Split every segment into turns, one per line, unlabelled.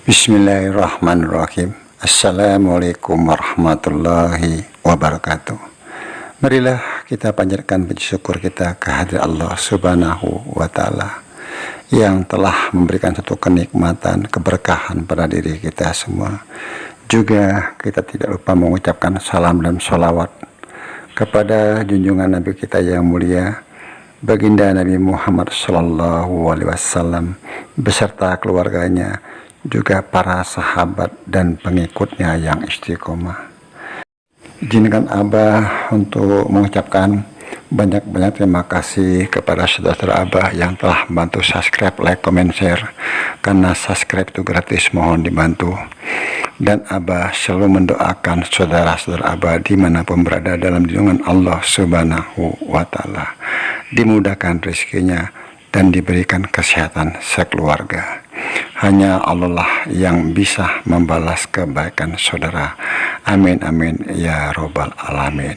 Bismillahirrahmanirrahim. Assalamualaikum warahmatullahi wabarakatuh. Marilah kita panjatkan puji syukur kita kehadirat Allah Subhanahu wa Ta'ala yang telah memberikan satu kenikmatan, keberkahan pada diri kita semua. Juga kita tidak lupa mengucapkan salam dan sholawat kepada junjungan Nabi kita yang mulia, Baginda Nabi Muhammad Sallallahu Alaihi Wasallam beserta keluarganya, juga para sahabat dan pengikutnya yang istiqomah. Izinkan Abah untuk mengucapkan banyak-banyak terima kasih kepada saudara Abah yang telah membantu subscribe, like, comment, share. Karena subscribe itu gratis, mohon dibantu. Dan Abah selalu mendoakan saudara-saudara Abah dimanapun berada dalam lindungan Allah Subhanahu wa Ta'ala, dimudahkan rezekinya dan diberikan kesehatan sekeluarga. Hanya Allah lah yang bisa membalas kebaikan saudara. Amin amin ya robbal alamin.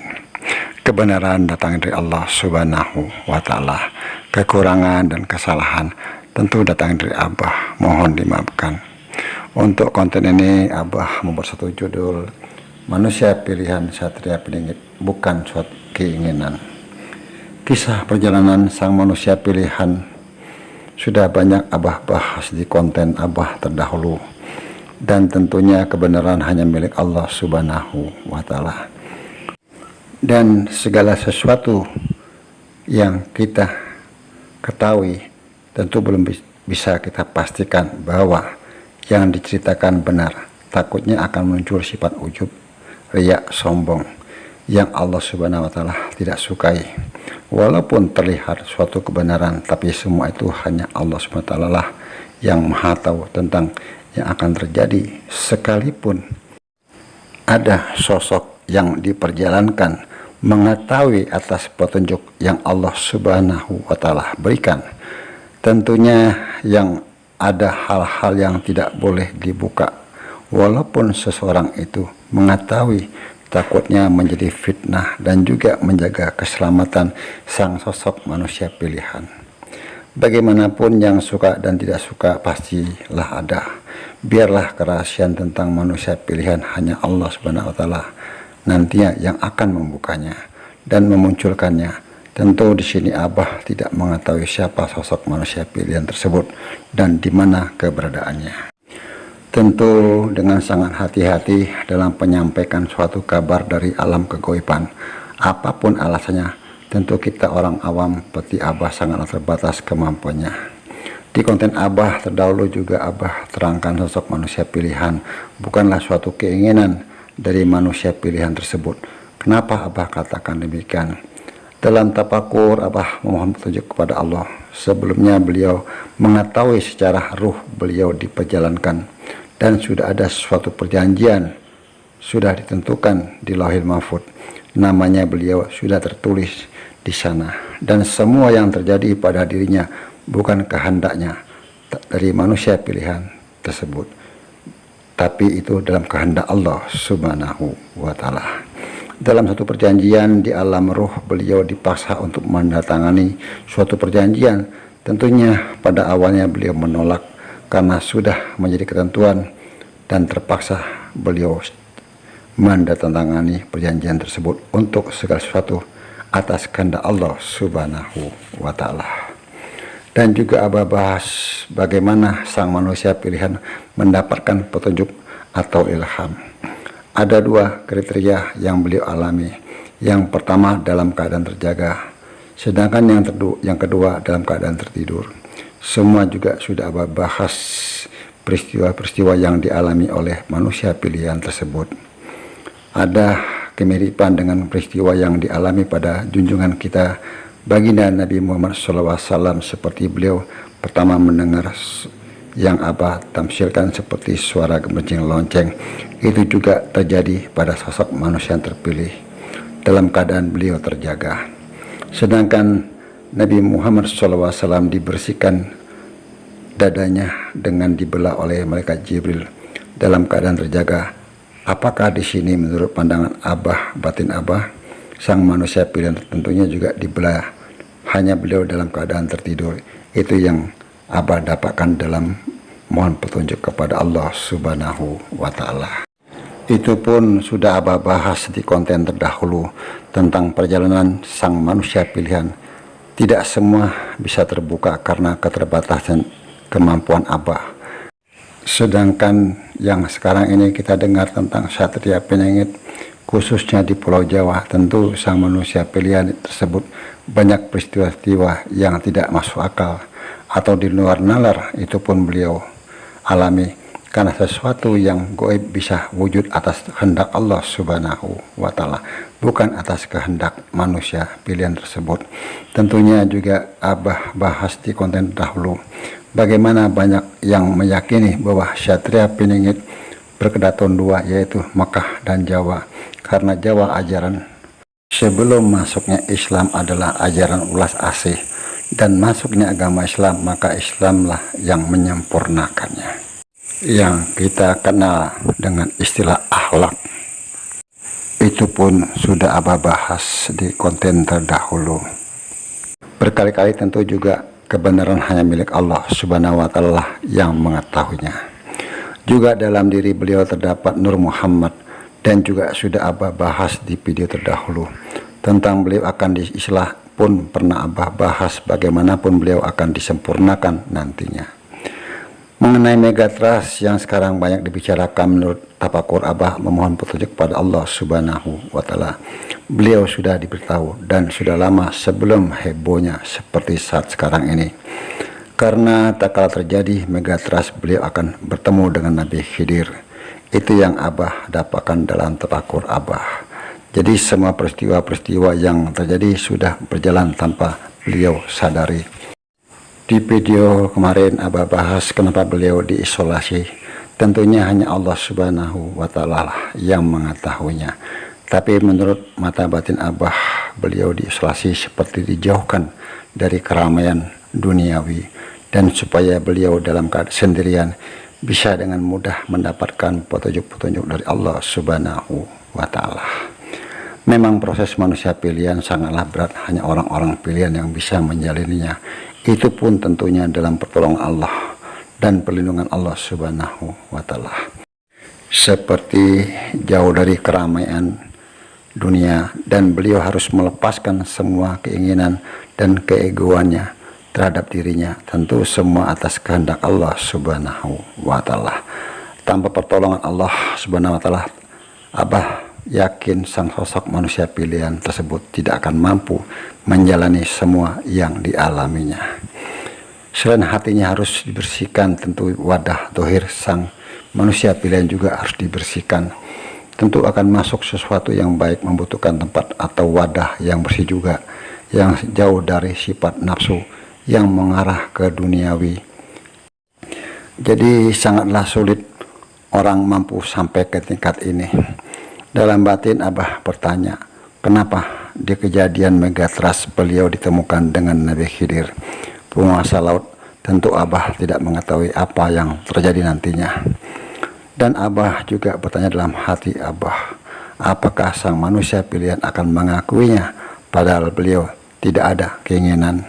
Kebenaran datang dari Allah Subhanahu wa Ta'ala. Kekurangan dan kesalahan tentu datang dari Abah, mohon dimaafkan. Untuk konten ini Abah membuat satu judul, Manusia Pilihan Satria Peningit, Bukan Suatu Keinginan. Kisah perjalanan sang manusia pilihan sudah banyak Abah bahas di konten Abah terdahulu, dan tentunya kebenaran hanya milik Allah Subhanahu wa Ta'ala. Dan segala sesuatu yang kita ketahui tentu belum bisa kita pastikan bahwa yang diceritakan benar. Takutnya akan muncul sifat ujub, riya, sombong yang Allah Subhanahu wa Ta'ala tidak sukai. Walaupun terlihat suatu kebenaran, tapi semua itu hanya Allah Subhanahu wa Ta'ala lah yang maha tahu tentang yang akan terjadi. Sekalipun ada sosok yang diperjalankan mengetahui atas petunjuk yang Allah Subhanahu wa Ta'ala berikan, tentunya yang ada hal-hal yang tidak boleh dibuka. Walaupun seseorang itu mengetahui, takutnya menjadi fitnah dan juga menjaga keselamatan sang sosok manusia pilihan. Bagaimanapun yang suka dan tidak suka pastilah ada. Biarlah kerahasiaan tentang manusia pilihan hanya Allah Subhanahu wa Ta'ala nantinya yang akan membukanya dan memunculkannya. Tentu di sini Abah tidak mengetahui siapa sosok manusia pilihan tersebut dan di mana keberadaannya. Tentu dengan sangat hati-hati dalam menyampaikan suatu kabar dari alam kegaiban. Apapun alasannya, tentu kita orang awam seperti Abah sangatlah terbatas kemampuannya. Di konten Abah terdahulu juga Abah terangkan sosok manusia pilihan bukanlah suatu keinginan dari manusia pilihan tersebut. Kenapa Abah katakan demikian? Dalam tafakur Abah memohon petunjuk kepada Allah. Sebelumnya beliau mengetahui secara ruh beliau diperjalankan dan sudah ada suatu perjanjian sudah ditentukan di Lauhil Mahfuz. Namanya beliau sudah tertulis di sana, dan semua yang terjadi pada dirinya bukan kehendaknya dari manusia pilihan tersebut, tapi itu dalam kehendak Allah Subhanahu wa Ta'ala. Dalam satu perjanjian di alam ruh, beliau dipaksa untuk menandatangani suatu perjanjian. Tentunya pada awalnya beliau menolak karena sudah menjadi ketentuan, dan terpaksa beliau menandatangani perjanjian tersebut untuk segala sesuatu atas kehendak Allah Subhanahu wa Ta'ala. Dan juga Abah bahas bagaimana sang manusia pilihan mendapatkan petunjuk atau ilham. Ada dua kriteria yang beliau alami. Yang pertama dalam keadaan terjaga, sedangkan yang kedua dalam keadaan tertidur. Semua juga sudah Abah bahas peristiwa-peristiwa yang dialami oleh manusia pilihan tersebut. Ada kemiripan dengan peristiwa yang dialami pada junjungan kita Baginda Nabi Muhammad SAW, seperti beliau pertama mendengar yang Abah tamsilkan seperti suara gemericing lonceng. Itu juga terjadi pada sosok manusia yang terpilih dalam keadaan beliau terjaga. Sedangkan Nabi Muhammad SAW dibersihkan dadanya dengan dibelah oleh malaikat Jibril dalam keadaan terjaga. Apakah di sini menurut pandangan Abah, batin Abah, sang manusia pilihan tentunya juga dibelah, hanya beliau dalam keadaan tertidur. Itu yang Abah dapatkan dalam mohon petunjuk kepada Allah Subhanahu wa Ta'ala. Itu pun sudah Abah bahas di konten terdahulu tentang perjalanan sang manusia pilihan. Tidak semua bisa terbuka karena keterbatasan kemampuan Abah. Sedangkan yang sekarang ini kita dengar tentang Satria Penengit, khususnya di Pulau Jawa, tentu sang manusia pilihan tersebut banyak peristiwa-peristiwa yang tidak masuk akal atau di luar nalar, itu pun beliau alami karena sesuatu yang gaib bisa wujud atas kehendak Allah Subhanahu wa Ta'ala, bukan atas kehendak manusia pilihan tersebut. Tentunya juga Abah bahas di konten dahulu bagaimana banyak yang meyakini bahwa Satria Penengit berkedaton dua, yaitu Mekah dan Jawa, karena Jawa ajaran sebelum masuknya Islam adalah ajaran ulas asih, dan masuknya agama Islam maka Islamlah yang menyempurnakannya, yang kita kenal dengan istilah akhlak. Itu pun sudah Abah bahas di konten terdahulu berkali-kali. Tentu juga kebenaran hanya milik Allah Subhanahu wa Ta'ala yang mengetahuinya. Juga dalam diri beliau terdapat Nur Muhammad, dan juga sudah Abah bahas di video terdahulu tentang beliau akan diislah, pun pernah Abah bahas bagaimanapun beliau akan disempurnakan nantinya. Mengenai Megatrust yang sekarang banyak dibicarakan, menurut tafakur Abah memohon petunjuk kepada Allah Subhanahu wa Ta'ala, beliau sudah diberitahu dan sudah lama sebelum hebohnya seperti saat sekarang ini. Karena tak kala terjadi Megatrust, beliau akan bertemu dengan Nabi Khidir. Itu yang Abah dapatkan dalam tafakur Abah. Jadi semua peristiwa-peristiwa yang terjadi sudah berjalan tanpa beliau sadari. Di video kemarin Abah bahas kenapa beliau diisolasi. Tentunya hanya Allah Subhanahu wa Ta'ala yang mengetahuinya. Tapi menurut mata batin Abah, beliau diisolasi seperti dijauhkan dari keramaian duniawi, dan supaya beliau dalam keadaan sendirian bisa dengan mudah mendapatkan petunjuk-petunjuk dari Allah Subhanahu wa Ta'ala. Memang proses manusia pilihan sangatlah berat, hanya orang-orang pilihan yang bisa menjalaninya. Itu pun tentunya dalam pertolongan Allah dan perlindungan Allah Subhanahu wa Ta'ala. Seperti jauh dari keramaian dunia, dan beliau harus melepaskan semua keinginan dan keegoannya terhadap dirinya, tentu semua atas kehendak Allah Subhanahu wa Ta'ala. Tanpa pertolongan Allah Subhanahu wa Ta'ala, Abah yakin sang sosok manusia pilihan tersebut tidak akan mampu menjalani semua yang dialaminya. Selain hatinya harus dibersihkan, tentu wadah dohir sang manusia pilihan juga harus dibersihkan. Tentu akan masuk sesuatu yang baik membutuhkan tempat atau wadah yang bersih juga, yang jauh dari sifat nafsu yang mengarah ke duniawi. Jadi sangatlah sulit orang mampu sampai ke tingkat ini. Dalam batin Abah bertanya, kenapa di kejadian Megatrust beliau ditemukan dengan Nabi Khidir, penguasa laut? Tentu Abah tidak mengetahui apa yang terjadi nantinya. Dan Abah juga bertanya dalam hati Abah, apakah sang manusia pilihan akan mengakuinya padahal beliau tidak ada keinginan?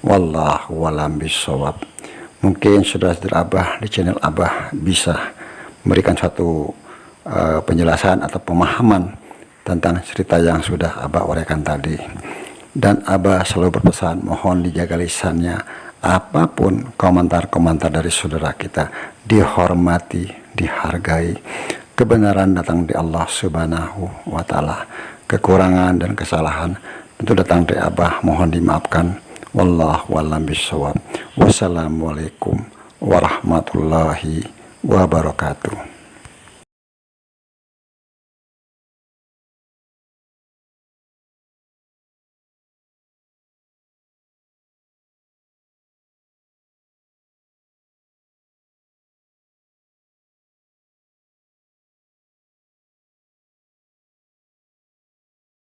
Wallahu a'lam bishawab. Mungkin saudara-saudara Abah di channel Abah bisa memberikan satu penjelasan atau pemahaman tentang cerita yang sudah Abah uraikan tadi. Dan Abah selalu berpesan, mohon dijaga lisannya. Apapun komentar-komentar dari saudara kita dihormati, dihargai. Kebenaran datang dari Allah Subhanahu wa Ta'ala. Kekurangan dan kesalahan tentu datang dari Abah, mohon dimaafkan. Wallahu a'lam bishawab. Wassalamualaikum warahmatullahi wabarakatuh.